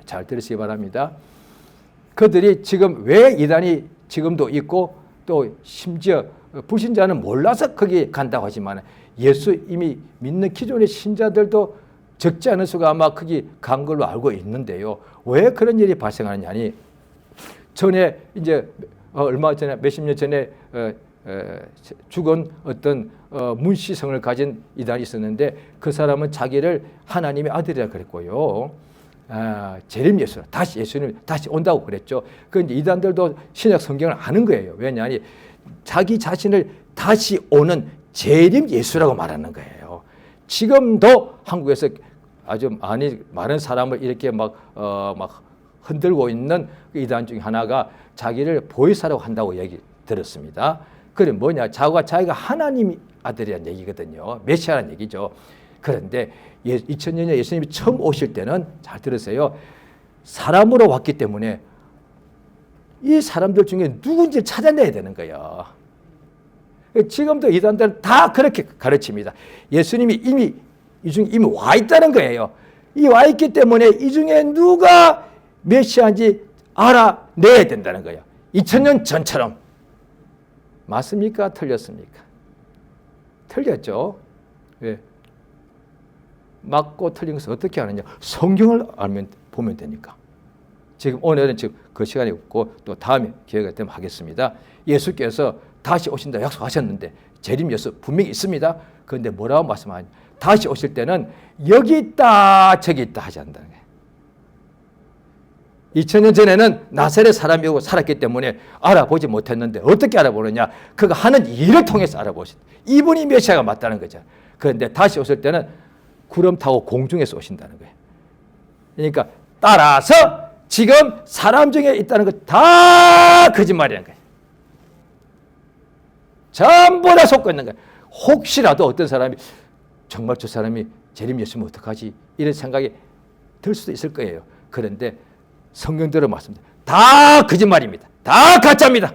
잘 들으시기 바랍니다. 그들이 지금 왜 이단이 지금도 있고 또 심지어 불신자는 몰라서 거기 간다고 하지만 예수 이미 믿는 기존의 신자들도 적지 않은 수가 아마 거기 간 걸로 알고 있는데요. 왜 그런 일이 발생하느냐니, 전에 이제 얼마 전에 몇십 년 전에 죽은 어떤 문시성을 가진 이단이 있었는데 그 사람은 자기를 하나님의 아들이라 그랬고요. 재림 예수, 다시 예수님 다시 온다고 그랬죠. 그 이제 이단들도 신약 성경을 아는 거예요. 왜냐하니 자기 자신을 다시 오는 재림 예수라고 말하는 거예요. 지금도 한국에서 아주 많은 사람을 이렇게 막 흔들고 있는 이단 중에 하나가 자기를 보혜사라고 한다고 얘기 들었습니다. 그게 뭐냐? 자기가 하나님 아들이라는 얘기거든요. 메시아라는 얘기죠. 그런데 2000년에 예수님이 처음 오실 때는 잘 들으세요. 사람으로 왔기 때문에 이 사람들 중에 누군지 찾아내야 되는 거예요. 지금도 이단들은 다 그렇게 가르칩니다. 예수님이 이미 이 중에 이미 와 있다는 거예요. 이 와 있기 때문에 이 중에 누가 메시아인지 알아내야 된다는 거예요. 2000년 전처럼. 맞습니까? 틀렸습니까? 틀렸죠. 왜? 맞고 틀린 것을 어떻게 아느냐? 성경을 보면 되니까. 지금 오늘은 지금 그 시간이 없고 또 다음에 기회가 되면 하겠습니다. 예수께서 다시 오신다 약속하셨는데 재림 예수 분명히 있습니다. 그런데 뭐라고 말씀하냐? 다시 오실 때는 여기 있다 저기 있다 하지 않는다는 거예요. 2000년 전에는 나사렛 사람이고 살았기 때문에 알아보지 못했는데 어떻게 알아보느냐? 그가 하는 일을 통해서 알아보신다. 이분이 메시아가 맞다는 거죠. 그런데 다시 오실 때는 구름 타고 공중에서 오신다는 거예요. 그러니까 따라서 지금 사람 중에 있다는 거 다 거짓말이라는 거예요. 전부 다 속고 있는 거예요. 혹시라도 어떤 사람이 정말 저 사람이 재림 예수면 어떡하지? 이런 생각이 들 수도 있을 거예요. 그런데 성경대로 맞습니다. 다 거짓말입니다. 다 가짜입니다.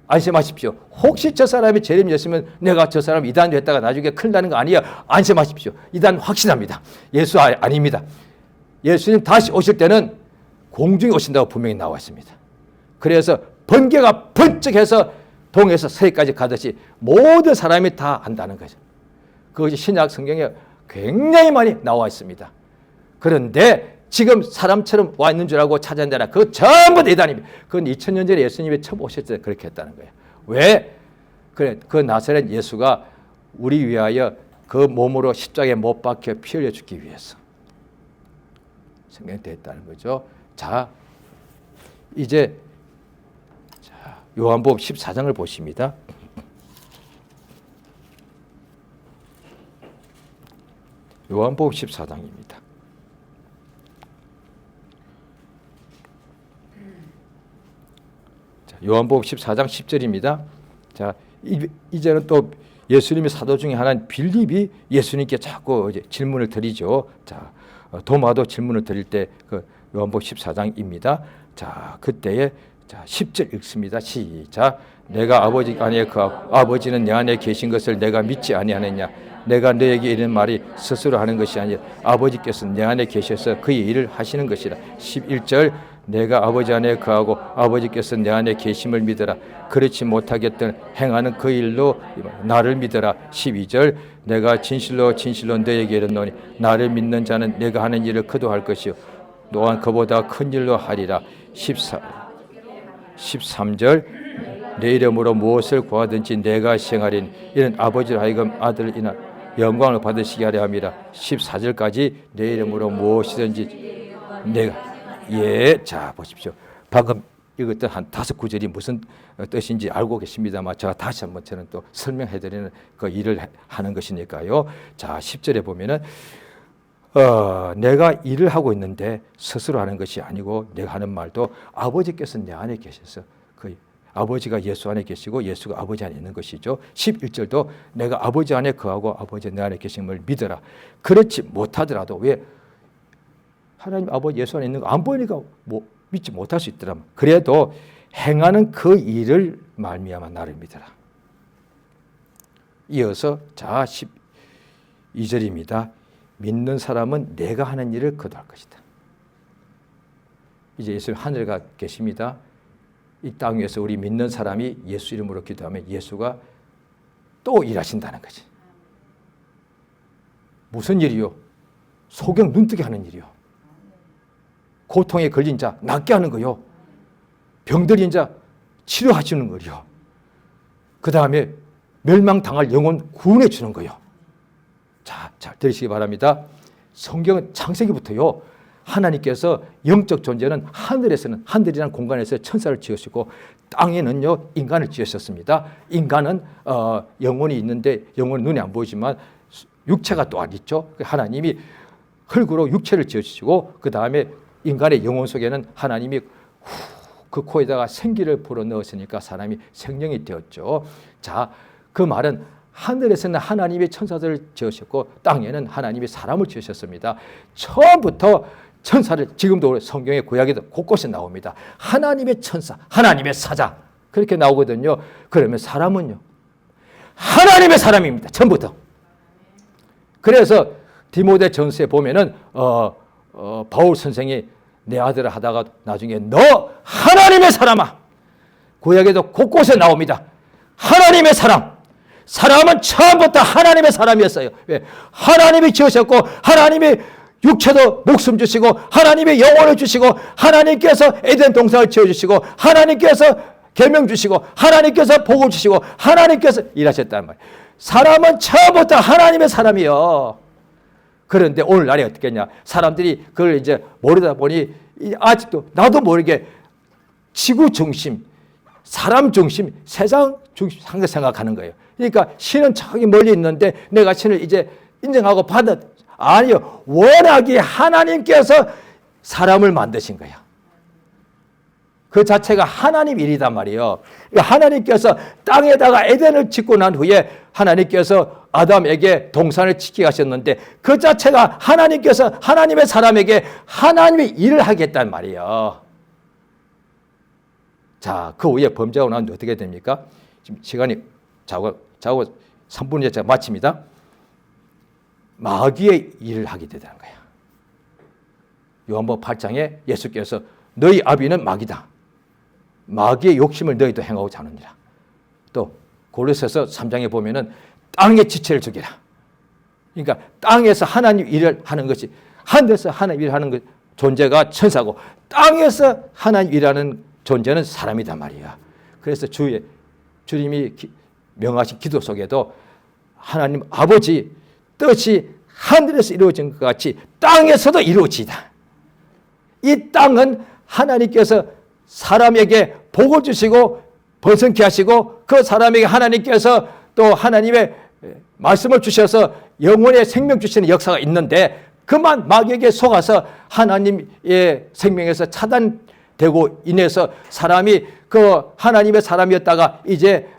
안심하십시오. 혹시 저 사람이 재림 예수면 내가 저 사람 이단 됐다가 나중에 큰일 나는 거 아니에요. 안심하십시오. 이단 확신합니다. 예수 아닙니다. 예수님 다시 오실 때는 공중에 오신다고 분명히 나와 있습니다. 그래서 번개가 번쩍해서 동에서 서해까지 가듯이 모든 사람이 다 안다는 거죠. 그것이 신약 성경에 굉장히 많이 나와 있습니다. 그런데 지금 사람처럼 와 있는 줄 알고 찾아낸다. 그거 전부 대단입니다. 그건 2000년 전에 예수님이 처음 오실 때 그렇게 했다는 거예요. 왜? 그래, 그 나사렛 예수가 우리 위하여 그 몸으로 십자가에 못 박혀 피 흘려 죽기 위해서 성경에 됐다는 거죠. 자, 이제 요한복음 14장을 보십니다. 요한복음 14장입니다. 요한복음 14장 10절입니다. 자, 이제는 또 예수님의 사도 중에 하나인 빌립이 예수님께 자꾸 이제 질문을 드리죠. 자, 도마도 질문을 드릴 때 그 요한복음 14장입니다. 자, 그때에 자, 10절 읽습니다. 시작. 내가 아버지 안에 거하고 아버지는 내 안에 계신 것을 내가 믿지 아니하느냐? 내가 너에게 이런 말이 스스로 하는 것이 아니라 아버지께서 내 안에 계셔서 그의 일을 하시는 것이라. 11절. 내가 아버지 안에 거하고 아버지께서 내 안에 계심을 믿어라. 그렇지 못하겠든 행하는 그 일로 나를 믿어라. 12절. 내가 진실로 진실로 너에게 이르노니 나를 믿는 자는 내가 하는 일을 그도 할 것이요 또한 그보다 큰 일로 하리라. 13절. 내 이름으로 무엇을 구하든지 내가 시행하리니 이는 아버지로 하여금 아들을 인하 영광을 받으시게 하려 함이라. 14절까지 내 이름으로 무엇이든지 내가 자 보십시오. 방금 읽었던 한 5구절이 무슨 뜻인지 알고 계십니다만 제가 다시 한번 저는 또 설명해드리는 그 일을 하는 것이니까요. 자 10절에 보면은 내가 일을 하고 있는데 스스로 하는 것이 아니고 내가 하는 말도 아버지께서 내 안에 계셔서 그 아버지가 예수 안에 계시고 예수가 아버지 안에 있는 것이죠. 11절도 내가 아버지 안에 거하고 아버지 내 안에 계심을 믿어라. 그렇지 못하더라도 왜 하나님 아버지 예수 안에 있는 거 안 보이니까 뭐 믿지 못할 수 있더라. 그래도 행하는 그 일을 말미암아 나를 믿어라. 이어서 자 12절입니다. 믿는 사람은 내가 하는 일을 거두할 것이다. 이제 예수님 하늘에 가 계십니다. 이 땅 위에서 우리 믿는 사람이 예수 이름으로 기도하면 예수가 또 일하신다는 거지. 무슨 일이요? 소경 눈뜨게 하는 일이요. 고통에 걸린 자 낫게 하는 거요. 병들인 자 치료하시는 거요. 그 다음에 멸망당할 영혼 구원해 주는 거요. 자, 잘 들으시기 바랍니다. 성경은 창세기부터요. 하나님께서 영적 존재는 하늘에서는 하늘이라는 공간에서 천사를 지으시고 땅에는요 인간을 지으셨습니다. 인간은 영혼이 있는데 영혼은 눈에 안 보이지만 육체가 또한 있죠. 하나님이 흙으로 육체를 지으시고 그 다음에 인간의 영혼 속에는 하나님이 그 코에다가 생기를 불어 넣었으니까 사람이 생명이 되었죠. 자, 그 말은 하늘에서는 하나님의 천사들을 지으셨고 땅에는 하나님이 사람을 지으셨습니다. 처음부터 천사를 지금도 성경의 구약에도 곳곳에 나옵니다. 하나님의 천사, 하나님의 사자 그렇게 나오거든요. 그러면 사람은요? 하나님의 사람입니다. 처음부터. 그래서 디모데 전서에 보면은 바울 선생이 내 아들을 하다가 나중에 너 하나님의 사람아 구약에도 곳곳에 나옵니다. 하나님의 사람. 사람은 처음부터 하나님의 사람이었어요. 왜? 하나님이 지으셨고 하나님이 육체도 목숨 주시고 하나님의 영혼을 주시고 하나님께서 에덴 동산을 지어주시고 하나님께서 계명 주시고 하나님께서 복을 주시고 하나님께서 일하셨단 말이에요. 사람은 처음부터 하나님의 사람이요. 그런데 오늘날에 어떻게 했냐. 사람들이 그걸 이제 모르다 보니 아직도 나도 모르게 지구 중심, 사람 중심, 세상 중심 생각하는 거예요. 그러니까 신은 저기 멀리 있는데 내가 신을 이제 인정하고 아니요. 워낙에 하나님께서 사람을 만드신 거예요. 그 자체가 하나님 일이단 말이에요. 하나님께서 땅에다가 에덴을 짓고 난 후에 하나님께서 아담에게 동산을 지키게 하셨는데 그 자체가 하나님께서 하나님의 사람에게 하나님의 일을 하겠단 말이에요. 자, 그 후에 범죄하고 나면 어떻게 됩니까? 지금 시간이 자고 3분째 제가 마칩니다. 마귀의 일을 하게 되는 거야. 요한복음 8장에 예수께서 너희 아비는 마귀다. 마귀의 욕심을 너희도 행하고 자느니라. 또 골로새서 3장에 보면은 땅의 지체를 죽이라. 그러니까 땅에서 하나님 일을 하는 것이 하늘에서 하나님 일을 하는 것 존재가 천사고 땅에서 하나님 일하는 존재는 사람이단 말이야. 그래서 주님이 명하신 기도 속에도 하나님 아버지 뜻이 하늘에서 이루어진 것 같이 땅에서도 이루어지다. 이 땅은 하나님께서 사람에게 복을 주시고 번성케 하시고 그 사람에게 하나님께서 또 하나님의 말씀을 주셔서 영혼의 생명 주시는 역사가 있는데 그만 마귀에게 속아서 하나님의 생명에서 차단되고 인해서 사람이 그 하나님의 사람이었다가 이제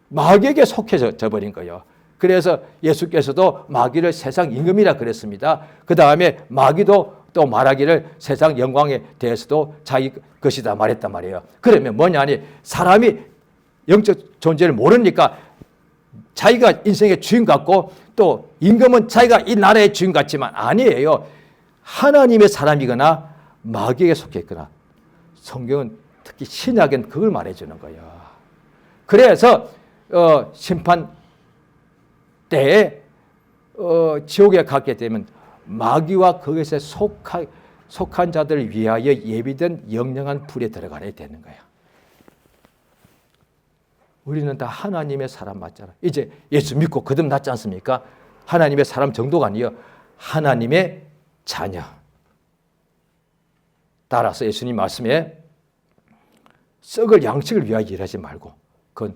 마귀에게 속해져 버린 거예요. 그래서 예수께서도 마귀를 세상 임금이라 그랬습니다. 그 다음에 마귀도 또 말하기를 세상 영광에 대해서도 자기 것이다 말했단 말이에요. 그러면 뭐냐니 사람이 영적 존재를 모르니까 자기가 인생의 주인 같고 또 임금은 자기가 이 나라의 주인 같지만 아니에요. 하나님의 사람이거나 마귀에게 속해 있거나 성경은 특히 신약은 그걸 말해주는 거예요. 그래서 심판 때에 지옥에 가게 되면 마귀와 그것에 속한 자들을 위하여 예비된 영영한 불에 들어가야 되는 거예요. 우리는 다 하나님의 사람 맞잖아. 이제 예수 믿고 거듭났지 않습니까? 하나님의 사람 정도가 아니요. 하나님의 자녀. 따라서 예수님 말씀에 썩을 양식을 위하여 일하지 말고 그건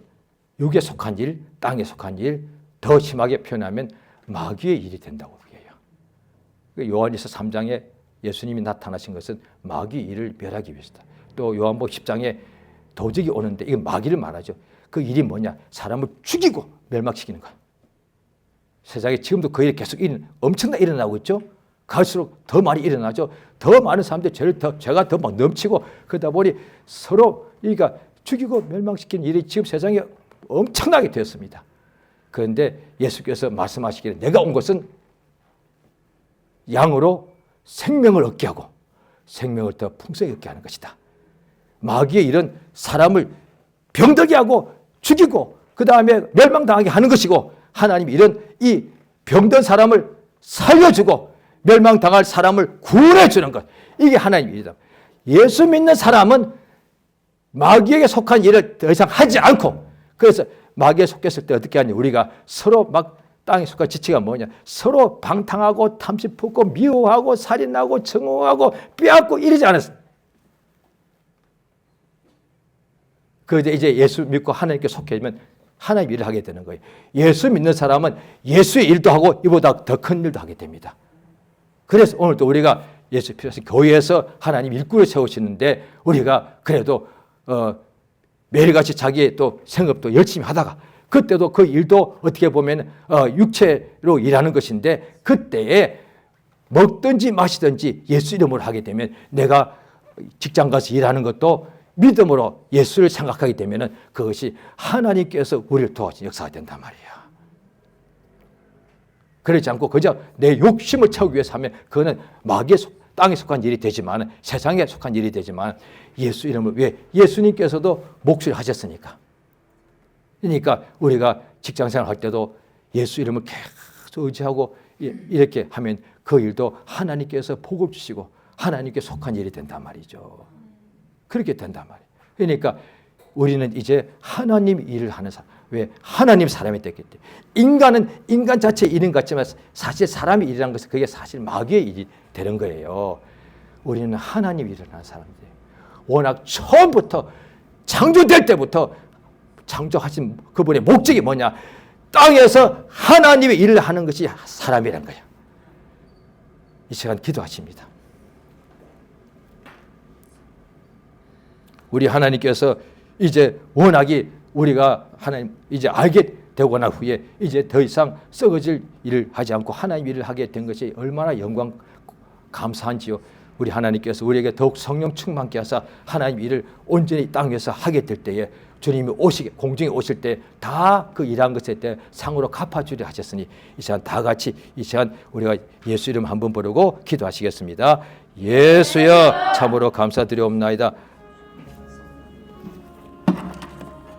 육에 속한 일, 땅에 속한 일, 더 심하게 표현하면 마귀의 일이 된다고 얘기해요. 요한일서 3장에 예수님이 나타나신 것은 마귀 일을 멸하기 위해서다. 또 요한복음 10장에 도적이 오는데 이건 마귀를 말하죠. 그 일이 뭐냐? 사람을 죽이고 멸망시키는 거야. 세상에 지금도 그 일이 계속 엄청나게 일어나고 있죠. 갈수록 더 많이 일어나죠. 더 많은 사람들이 죄가 더 막 넘치고 그러다 보니 서로 그러니까 죽이고 멸망시키는 일이 지금 세상에 엄청나게 되었습니다. 그런데 예수께서 말씀하시기를 내가 온 것은 양으로 생명을 얻게 하고 생명을 더 풍성히 얻게 하는 것이다. 마귀의 일은 사람을 병들게 하고 죽이고 그 다음에 멸망당하게 하는 것이고 하나님의 일은 이 병든 사람을 살려주고 멸망당할 사람을 구원해 주는 것. 이게 하나님의 일이다. 예수 믿는 사람은 마귀에게 속한 일을 더 이상 하지 않고 그래서 마귀에 속했을 때 어떻게 하냐. 우리가 서로 막 땅에 속한 지체가 뭐냐. 서로 방탕하고 탐심 품고 미워하고 살인하고 증오하고 빼앗고 이러지 않았어요. 그 이제 예수 믿고 하나님께 속해지면 하나님 일을 하게 되는 거예요. 예수 믿는 사람은 예수의 일도 하고 이보다 더 큰 일도 하게 됩니다. 그래서 오늘도 우리가 예수 필요해서 교회에서 하나님 일꾼을 세우시는데 우리가 그래도 매일같이 자기의 또 생업도 열심히 하다가 그때도 그 일도 어떻게 보면 육체로 일하는 것인데 그때에 먹든지 마시든지 예수 이름으로 하게 되면 내가 직장 가서 일하는 것도 믿음으로 예수를 생각하게 되면 그것이 하나님께서 우리를 도와주는 역사가 된단 말이에요. 그렇지 않고 그저 내 욕심을 채우기 위해서 하면 그거는 마귀의 땅에 속한 일이 되지만 세상에 속한 일이 되지만 예수 이름을 왜 예수님께서도 목소리를 하셨으니까. 그러니까 우리가 직장생활 할 때도 예수 이름을 계속 의지하고 이렇게 하면 그 일도 하나님께서 복을 주시고 하나님께 속한 일이 된단 말이죠. 그렇게 된단 말이에요. 그러니까 우리는 이제 하나님 일을 하는 사람. 왜? 하나님 사람이 됐기 때문에. 인간은 인간 자체의 일인 같지만 사실 사람의 일이라는 것은 그게 사실 마귀의 일이 되는 거예요. 우리는 하나님 일을 하는 사람들이에요. 워낙 처음부터 창조될 때부터 창조하신 그분의 목적이 뭐냐? 땅에서 하나님의 일을 하는 것이 사람이라는 거예요. 이 시간 기도하십니다. 우리 하나님께서 이제 워낙이 우리가 하나님 이제 알게 되고 난 후에 이제 더 이상 썩어질 일을 하지 않고 하나님 일을 하게 된 것이 얼마나 영광 감사한지요. 우리 하나님께서 우리에게 더욱 성령 충만케 하사 하나님 일을 온전히 땅에서 하게 될 때에 주님이 공중에 오실 때 다 그 일한 것에 대해 상으로 갚아주려 하셨으니 이 시간 다 같이 이 시간 우리가 예수 이름 한번 부르고 기도하시겠습니다. 예수여 참으로 감사드리옵나이다.